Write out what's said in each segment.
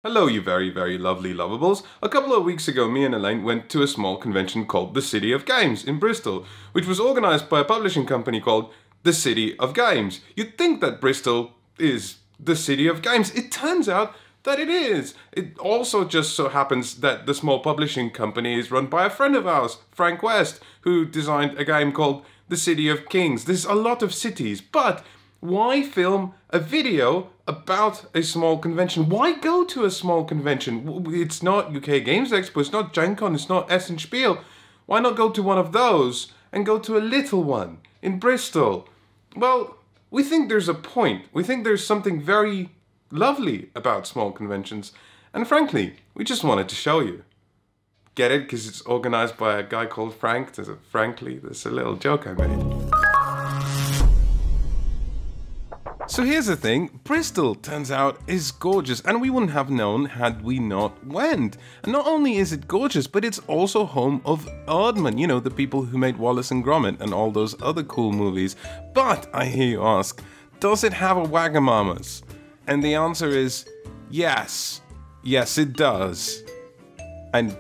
Hello, you very, very lovely lovables. A couple of weeks ago, me and Elaine went to a small convention called the City of Games in Bristol, which was organised by a publishing company called the City of Games. You'd think that Bristol is the City of Games. It turns out that it is. It also just so happens that the small publishing company is run by a friend of ours, Frank West, who designed a game called the City of Kings. There's a lot of cities, but why film a video about a small convention? Why go to a small convention? It's not UK Games Expo, it's not Gen Con, it's not Essen Spiel. Why not go to one of those and go to a little one in Bristol? Well, we think there's a point. We think there's something very lovely about small conventions. And frankly, we just wanted to show you. Get it? Because it's organized by a guy called Frank. Frankly, there's a little joke I made. So here's the thing, Bristol, turns out, is gorgeous, and we wouldn't have known had we not went. And not only is it gorgeous, but it's also home of Aardman, you know, the people who made Wallace and Gromit and all those other cool movies. But, I hear you ask, does it have a Wagamama's? And the answer is, yes. Yes, it does. And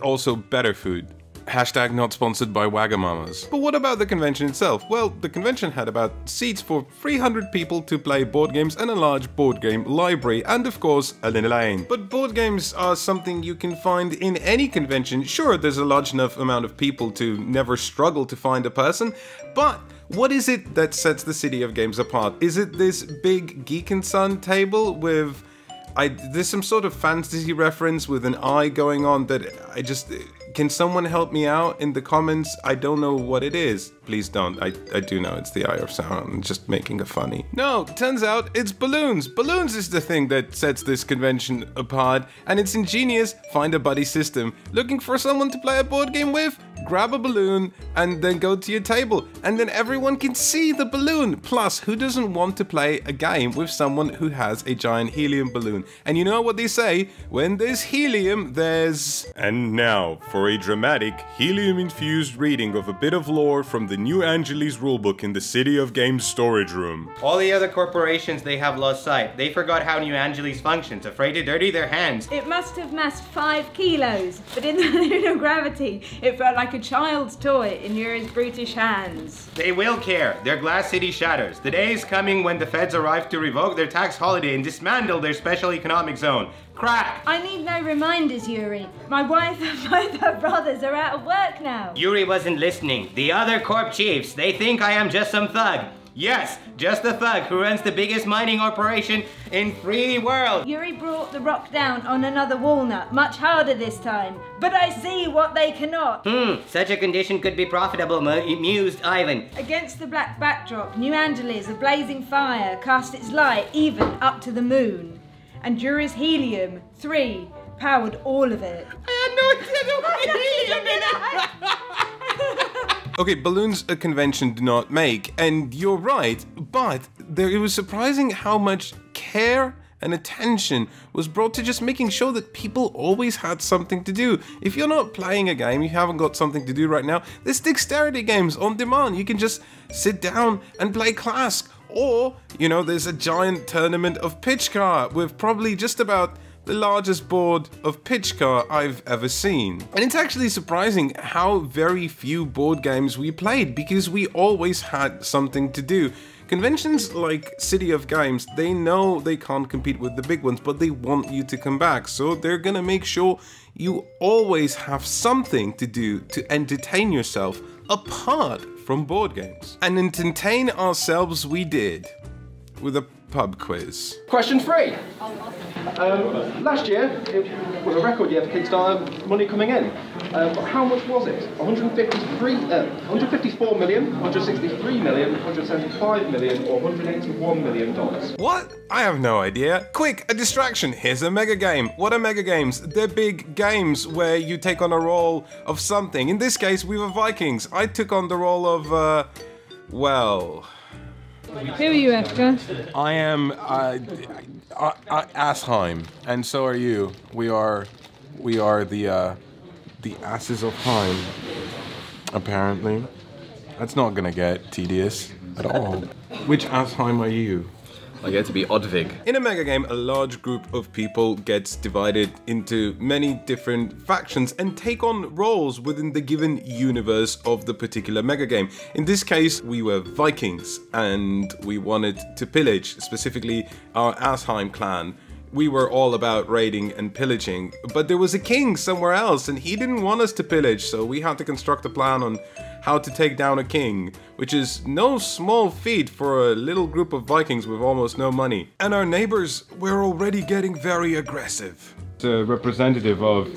also better food. Hashtag not sponsored by Wagamama's. But what about the convention itself? Well, the convention had about seats for 300 people to play board games and a large board game library, and of course, a lane. But board games are something you can find in any convention. Sure, there's a large enough amount of people to never struggle to find a person, but what is it that sets the City of Games apart? Is it this big Geek and Sun table with... there's some sort of fantasy reference with an eye going on that I just... Can someone help me out in the comments? I don't know what it is. Please don't. I do know it's the Eye of Sauron. I'm just making a funny. No, turns out it's balloons. Balloons is the thing that sets this convention apart, and it's ingenious. Find a buddy system. Looking for someone to play a board game with? Grab a balloon and then go to your table, and then everyone can see the balloon. Plus, who doesn't want to play a game with someone who has a giant helium balloon? And you know what they say? When there's helium, there's... And now, for a dramatic, helium-infused reading of a bit of lore from the New Angeles rulebook in the City of Games storage room. All the other corporations, they have lost sight. They forgot how New Angeles functions, afraid to dirty their hands. It must have massed 5 kilos, but in the lunar gravity, it felt like a child's toy in Yuri's brutish hands. They will care. Their glass city shatters. The day is coming when the feds arrive to revoke their tax holiday and dismantle their special economic zone. Crack! I need no reminders, Yuri. My wife and both her brothers are out of work now. Yuri wasn't listening. The other corp chiefs, they think I am just some thug. Yes, just a thug who runs the biggest mining operation in free world. Yuri brought the rock down on another walnut, much harder this time. But I see what they cannot. Such a condition could be profitable, mused Ivan. Against the black backdrop, New Angeles, a blazing fire, cast its light even up to the moon. And Yuri's helium, 3, powered all of it. I had no idea there was helium in it! Okay, balloons a convention do not make, and you're right, but it was surprising how much care and attention was brought to just making sure that people always had something to do. If you're not playing a game, you haven't got something to do right now, there's dexterity games on demand. You can just sit down and play Clask. Or, you know, there's a giant tournament of pitch car with probably just about the largest board of pitch car I've ever seen. And it's actually surprising how very few board games we played, because we always had something to do. Conventions like City of Games, they know they can't compete with the big ones, but they want you to come back, so they're gonna make sure you always have something to do to entertain yourself apart from board games. And entertain ourselves we did, with a pub quiz. Question 3. Last year, it was a record year for Kickstarter money coming in. How much was it? 154 million, 163 million, 175 million, or 181 million dollars? What? I have no idea. Quick, a distraction. Here's a mega game. What are mega games? They're big games where you take on a role of something. In this case, we were Vikings. I took on the role of, well... Who are you, Efka? I am Assheim, and so are you. We are the asses of Heim. Apparently, that's not gonna get tedious at all. Which Assheim are you? I get to be Oddvig. In a mega game, a large group of people gets divided into many different factions and take on roles within the given universe of the particular mega game. In this case, we were Vikings and we wanted to pillage, specifically our Asheim clan. We were all about raiding and pillaging, but there was a king somewhere else and he didn't want us to pillage, so we had to construct a plan on how to take down a king, which is no small feat for a little group of Vikings with almost no money. And our neighbors were already getting very aggressive. The representative of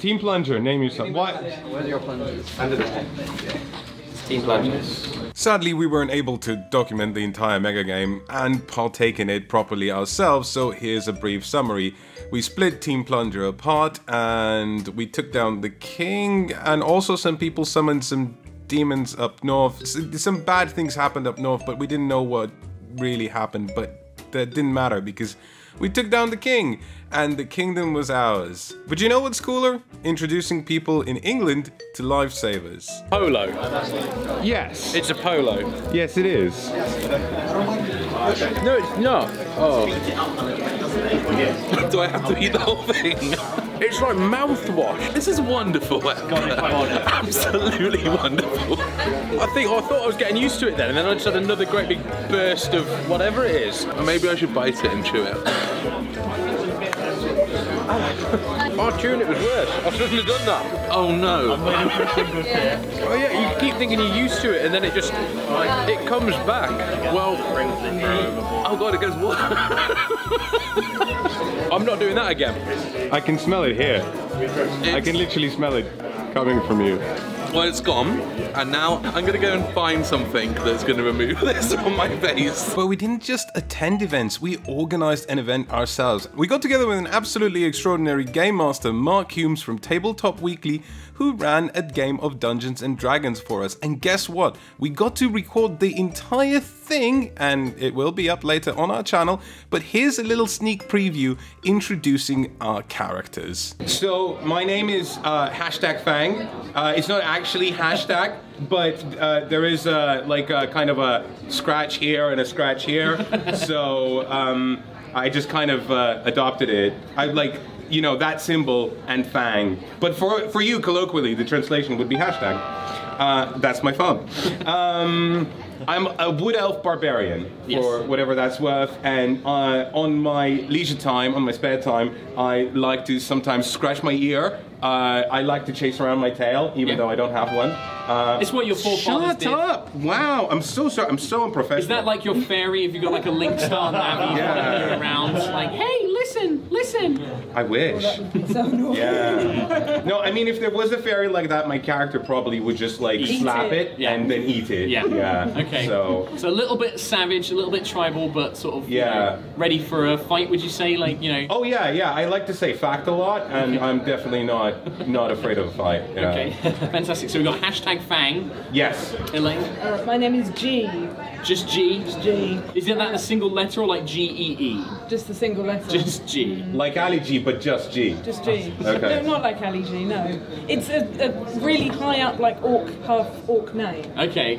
Team Plunger, name yourself. What? Where's your plungers? Under the tent. Team Plungers. Sadly, we weren't able to document the entire mega game and partake in it properly ourselves, so here's a brief summary. We split Team Plunger apart and we took down the king, and also some people summoned some demons up north. Some bad things happened up north, but we didn't know what really happened, but that didn't matter because we took down the king and the kingdom was ours. But you know what's cooler? Introducing people in England to lifesavers. Polo. Yes. It's a polo. Yes, it is. No, it's not. Oh. Do I have to eat the whole thing? It's like mouthwash. This is wonderful. Absolutely wonderful. I thought I was getting used to it then, and then I just had another great big burst of whatever it is. Or maybe I should bite it and chew it. Oh, chewing it was worse. I shouldn't have done that. Oh no. I'm waiting for a single here. Oh yeah, you keep thinking you're used to it, and then it just, it comes back. Well, oh god, it goes what? I'm not doing that again. I can smell it here. I can literally smell it coming from you. Well, it's gone, and now I'm gonna go and find something that's gonna remove this on my face. But we didn't just attend events, we organized an event ourselves. We got together with an absolutely extraordinary game master, Mark Humes from Tabletop Weekly, who ran a game of Dungeons and Dragons for us. And guess what? We got to record the entire thing, and it will be up later on our channel, but here's a little sneak preview introducing our characters. So, my name is #Fang. It's not actually hashtag, but there is like a kind of a scratch here and a scratch here. So, I just kind of adopted it. I like, you know, that symbol and Fang. But for you, colloquially, the translation would be hashtag. That's my phone. I'm a wood elf barbarian, for whatever that's worth, and on my leisure time, on my spare time, I like to sometimes scratch my ear. I like to chase around my tail, even though I don't have one. It's what your forefathers did. Shut up! Wow, I'm so sorry. I'm so unprofessional. Is that like your fairy? If you got like a link star now, you're around, like, hey, listen, listen. I wish. So annoying. Yeah. No, I mean, if there was a fairy like that, my character probably would just like slap it and then eat it. Yeah. Yeah. Okay. So a little bit savage, a little bit tribal, but sort of you know, ready for a fight. Would you say, like, you know? Oh yeah, yeah. I like to say fact a lot, and I'm definitely not afraid of a fight. Yeah. Okay. Fantastic. So we got #Fang. Yes. Elaine. My name is G. Just G. Just G. Is it that a single letter or like G-E-E? Just a single letter. Just G. Like Ali G, but just G. Just G. Okay. No, not like Ali G. No. It's a really high up, like half orc name. Okay.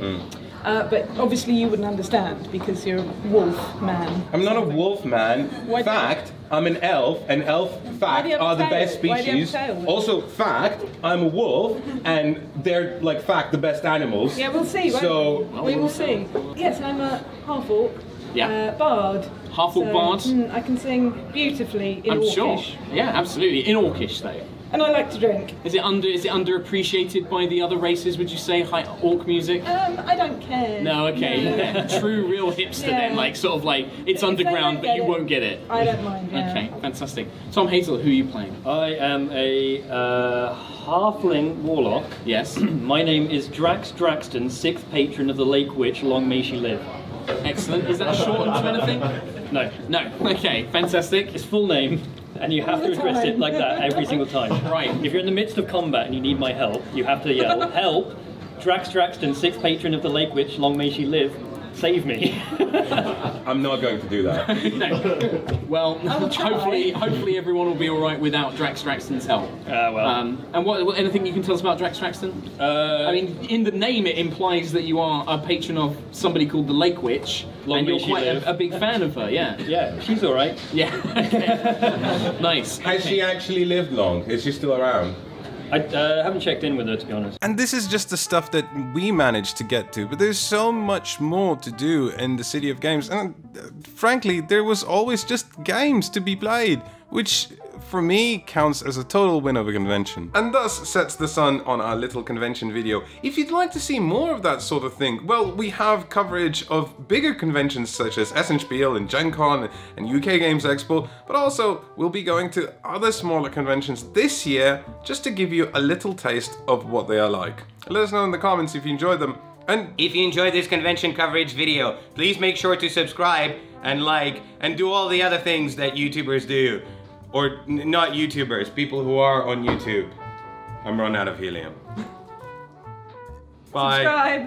But obviously you wouldn't understand because you're a wolf man. I'm not a wolf man. Fact, I'm an elf, and elf fact are the best species. Also, fact, I'm a wolf, and they're like fact the best animals. Yeah, we'll see. So we will see. Yes, I'm a half orc. Bard. Half orc bard. I can sing beautifully in I'm orcish. sure. Yeah, absolutely. In orcish though. And I like to drink. Is it underappreciated by the other races, would you say, high orc music? I don't care. No, okay. True, real hipster then, like, sort of like, it's underground, but you won't get it. I don't mind, yeah. Okay, fantastic. Tom Hazel, who are you playing? I am a halfling warlock. Yes. My name is Drax Draxton, 6th patron of the Lake Witch, long may she live. Excellent. Is that shortened to anything? No. No. Okay, fantastic. It's full name. And you have to address it like that every single time. Right. If you're in the midst of combat and you need my help, you have to yell, help, Drax Draxton, 6th patron of the Lake Witch, long may she live. Save me. I'm not going to do that. No. Well, hopefully everyone will be all right without Drax Draxton's help. And what anything you can tell us about Drax Draxton? I mean, in the name it implies that you are a patron of somebody called the Lake Witch, and you're quite a big fan of her. Yeah. Yeah, she's all right. Yeah. Okay. Nice. Has she actually lived long? Is she still around? I haven't checked in with her, to be honest. And this is just the stuff that we managed to get to, but there's so much more to do in the City of Games, and frankly, there was always just games to be played, which for me counts as a total win of a convention. And thus sets the sun on our little convention video. If you'd like to see more of that sort of thing, well, we have coverage of bigger conventions such as Essenspiel and Gen Con and UK Games Expo, but also we'll be going to other smaller conventions this year just to give you a little taste of what they are like. Let us know in the comments if you enjoyed them. And if you enjoyed this convention coverage video, please make sure to subscribe and like and do all the other things that YouTubers do. Or not YouTubers, people who are on YouTube. I'm running out of helium. Bye. Subscribe.